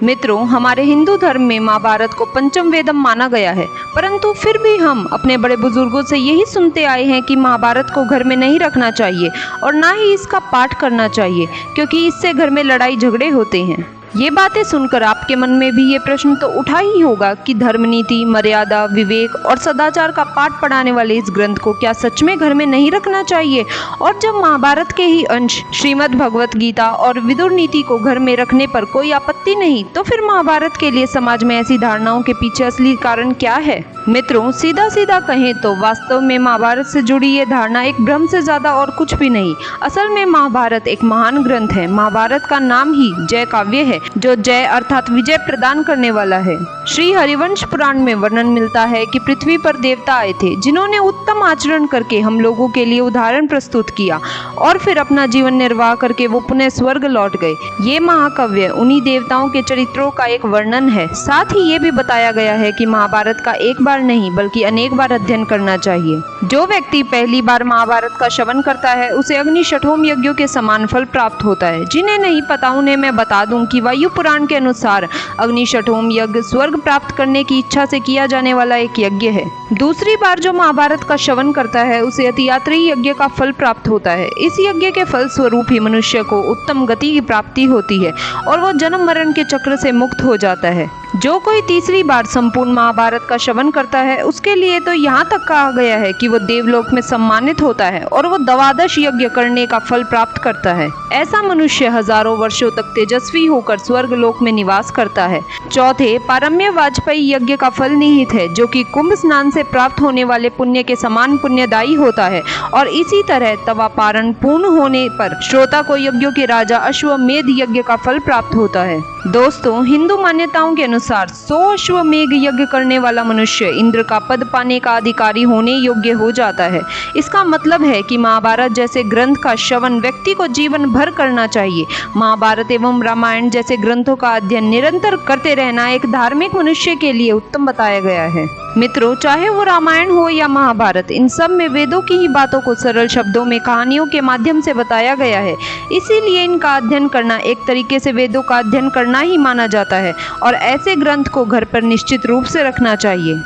मित्रों, हमारे हिंदू धर्म में महाभारत को पंचम वेदम माना गया है, परंतु फिर भी हम अपने बड़े बुजुर्गों से यही सुनते आए हैं कि महाभारत को घर में नहीं रखना चाहिए और ना ही इसका पाठ करना चाहिए, क्योंकि इससे घर में लड़ाई झगड़े होते हैं। ये बातें सुनकर आपके मन में भी ये प्रश्न तो उठा ही होगा कि धर्म नीति, मर्यादा, विवेक और सदाचार का पाठ पढ़ाने वाले इस ग्रंथ को क्या सच में घर में नहीं रखना चाहिए? और जब महाभारत के ही अंश श्रीमद् भगवत गीता और विदुर नीति को घर में रखने पर कोई आपत्ति नहीं, तो फिर महाभारत के लिए समाज में ऐसी धारणाओं के पीछे असली कारण क्या है? मित्रों, सीधा सीधा कहें तो वास्तव में महाभारत से जुड़ी ये धारणा एक भ्रम से ज्यादा और कुछ भी नहीं। असल में महाभारत एक महान ग्रंथ है। महाभारत का नाम ही जय काव्य है, जो जय अर्थात विजय प्रदान करने वाला है। श्री हरिवंश पुराण में वर्णन मिलता है कि पृथ्वी पर देवता आए थे, जिन्होंने उत्तम आचरण करके हम लोगों के लिए उदाहरण प्रस्तुत किया और फिर अपना जीवन निर्वाह करके वो पुनः स्वर्ग लौट गए। ये महाकाव्य उन्हीं देवताओं के चरित्रों का एक वर्णन है। साथ ही ये भी बताया गया है कि महाभारत का एक बार नहीं बल्कि अनेक बार अध्ययन करना चाहिए। जो व्यक्ति पहली बार महाभारत का श्रवण करता है, उसे अग्नि शठोम यज्ञों के समान फल प्राप्त होता है। जिन्हें नहीं पता उन्हें मैं बता दूं कि वायु पुराण के अनुसार अग्नि शठोम यज्ञ स्वर्ग प्राप्त करने की इच्छा से किया जाने वाला एक यज्ञ है। दूसरी बार जो महाभारत का श्रवण करता है, उसे अतियात्री यज्ञ का फल प्राप्त होता है। इस यज्ञ के फल स्वरूप ही मनुष्य को उत्तम गति की प्राप्ति होती है और वो जन्म मरण के चक्र से मुक्त हो जाता है। जो कोई तीसरी बार संपूर्ण महाभारत का श्रवण करता है, उसके लिए तो यहाँ तक कहा गया है कि वो देवलोक में सम्मानित होता है और वो 12 यज्ञ करने का फल प्राप्त करता है। ऐसा मनुष्य हजारों वर्षों तक तेजस्वी होकर स्वर्ग लोक में निवास करता है। चौथे, पारम्य वाजपेयी यज्ञ का फल निहित है, जो कि कुंभ स्नान से प्राप्त होने वाले पुण्य के समान पुण्यदायी होता है। और इसी तरह तवा पारण पूर्ण होने पर श्रोता को यज्ञों के राजा अश्वमेध यज्ञ का फल प्राप्त होता है। दोस्तों, हिंदू मान्यताओं के अनुसार 100 अश्वमेध यज्ञ करने वाला मनुष्य इंद्र का पद पाने का अधिकारी होने योग्य हो जाता है। इसका मतलब है कि महाभारत जैसे ग्रंथ का श्रवण व्यक्ति को जीवन भर करना चाहिए। महाभारत एवं रामायण जैसे ग्रंथों का अध्ययन निरंतर करते रहना एक धार्मिक मनुष्य के लिए उत्तम बताया गया है। मित्रों, चाहे वो रामायण हो या महाभारत, इन सब में वेदों की ही बातों को सरल शब्दों में कहानियों के माध्यम से बताया गया है। इसीलिए इनका अध्ययन करना एक तरीके से वेदों का अध्ययन करना ही माना जाता है और ऐसे ग्रंथ को घर पर निश्चित रूप से रखना चाहिए।